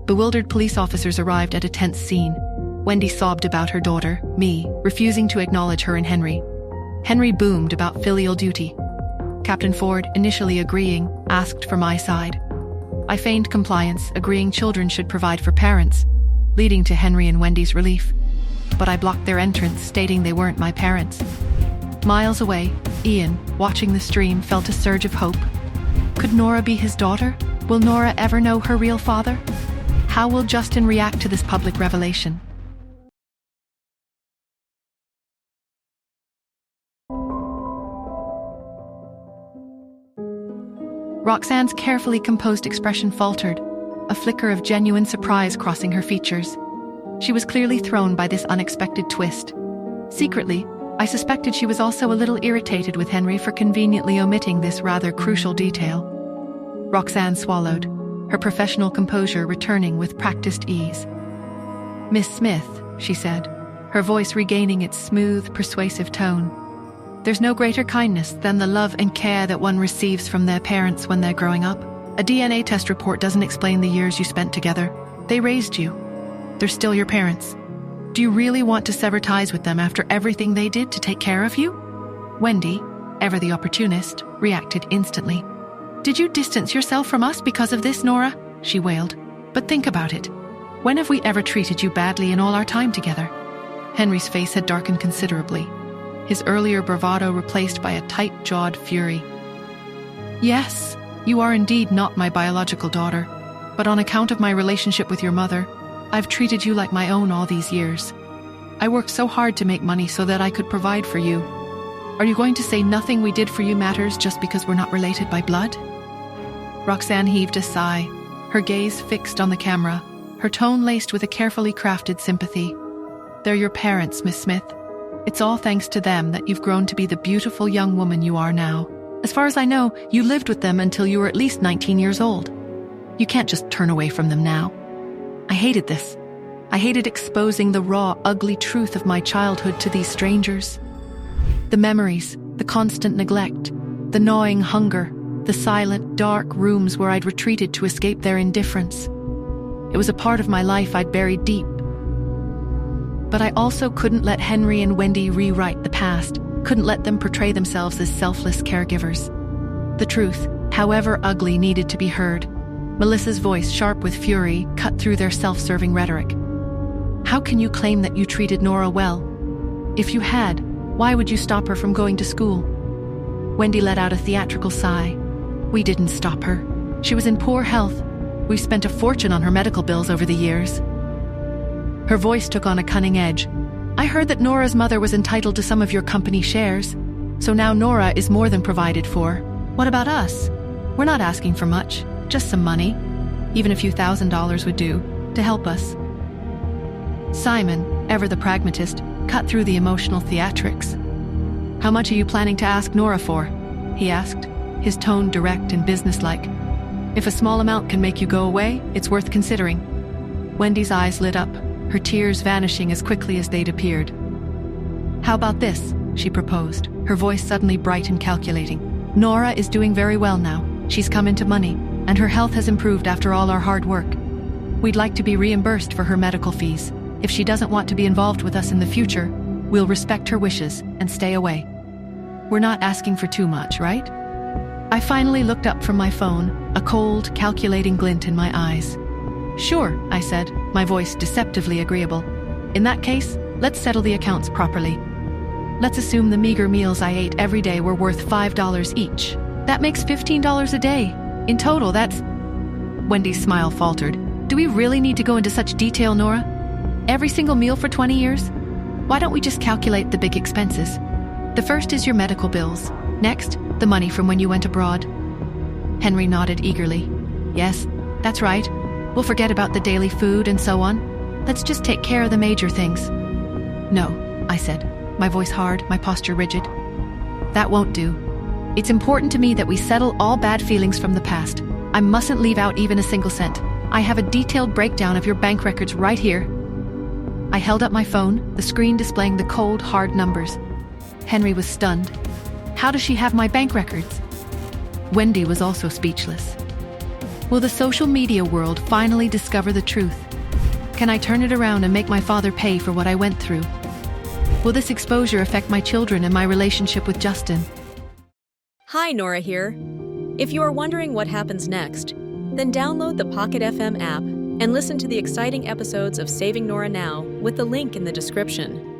Bewildered police officers arrived at a tense scene. Wendy sobbed about her daughter, me, refusing to acknowledge her and Henry. Henry boomed about filial duty. Captain Ford, initially agreeing, asked for my side. I feigned compliance, agreeing children should provide for parents, leading to Henry and Wendy's relief. But I blocked their entrance, stating they weren't my parents. Miles away, Ian, watching the stream, felt a surge of hope. Could Nora be his daughter? Will Nora ever know her real father? How will Justin react to this public revelation? Roxanne's carefully composed expression faltered, a flicker of genuine surprise crossing her features. She was clearly thrown by this unexpected twist. Secretly, I suspected she was also a little irritated with Henry for conveniently omitting this rather crucial detail. Roxanne swallowed, her professional composure returning with practiced ease. "Miss Smith," she said, her voice regaining its smooth, persuasive tone. "There's no greater kindness than the love and care that one receives from their parents when they're growing up. A DNA test report doesn't explain the years you spent together. They raised you. They're still your parents. Do you really want to sever ties with them after everything they did to take care of you?" Wendy, ever the opportunist, reacted instantly. "Did you distance yourself from us because of this, Nora?" she wailed. "But think about it. When have we ever treated you badly in all our time together?" Henry's face had darkened considerably, his earlier bravado replaced by a tight-jawed fury. "Yes, you are indeed not my biological daughter, but on account of my relationship with your mother, I've treated you like my own all these years. I worked so hard to make money so that I could provide for you. Are you going to say nothing we did for you matters just because we're not related by blood?" Roxanne heaved a sigh, her gaze fixed on the camera, her tone laced with a carefully crafted sympathy. "They're your parents, Miss Smith. It's all thanks to them that you've grown to be the beautiful young woman you are now. As far as I know, you lived with them until you were at least 19 years old. You can't just turn away from them now." I hated this. I hated exposing the raw, ugly truth of my childhood to these strangers. The memories, the constant neglect, the gnawing hunger, the silent, dark rooms where I'd retreated to escape their indifference. It was a part of my life I'd buried deep. But I also couldn't let Henry and Wendy rewrite the past, couldn't let them portray themselves as selfless caregivers. The truth, however ugly, needed to be heard. Melissa's voice, sharp with fury, cut through their self-serving rhetoric. "How can you claim that you treated Nora well? If you had, why would you stop her from going to school?" Wendy let out a theatrical sigh. "We didn't stop her. She was in poor health. We've spent a fortune on her medical bills over the years." Her voice took on a cunning edge. "I heard that Nora's mother was entitled to some of your company shares, so now Nora is more than provided for. What about us? We're not asking for much, just some money. Even a few $1,000s would do, to help us." Simon, ever the pragmatist, cut through the emotional theatrics. "How much are you planning to ask Nora for?" he asked, his tone direct and businesslike. "If a small amount can make you go away, it's worth considering." Wendy's eyes lit up, her tears vanishing as quickly as they'd appeared. "How about this?" she proposed, her voice suddenly bright and calculating. "Nora is doing very well now. She's come into money, and her health has improved after all our hard work. We'd like to be reimbursed for her medical fees. If she doesn't want to be involved with us in the future, we'll respect her wishes and stay away. We're not asking for too much, right?" I finally looked up from my phone, a cold, calculating glint in my eyes. "Sure," I said, my voice deceptively agreeable. "In that case, let's settle the accounts properly. Let's assume the meager meals I ate every day were worth $5 each. That makes $15 a day. In total, that's..." Wendy's smile faltered. "Do we really need to go into such detail, Nora? Every single meal for 20 years? Why don't we just calculate the big expenses? The first is your medical bills. Next, the money from when you went abroad." Henry nodded eagerly. "Yes, that's right. We'll forget about the daily food and so on. Let's just take care of the major things." "No," I said, my voice hard, my posture rigid. "That won't do. It's important to me that we settle all bad feelings from the past. I mustn't leave out even a single cent. I have a detailed breakdown of your bank records right here." I held up my phone, the screen displaying the cold, hard numbers. Henry was stunned. "How does she have my bank records?" Wendy was also speechless. Will the social media world finally discover the truth? Can I turn it around and make my father pay for what I went through? Will this exposure affect my children and my relationship with Justin? Hi, Nora here. If you are wondering what happens next, then download the Pocket FM app and listen to the exciting episodes of Saving Nora Now with the link in the description.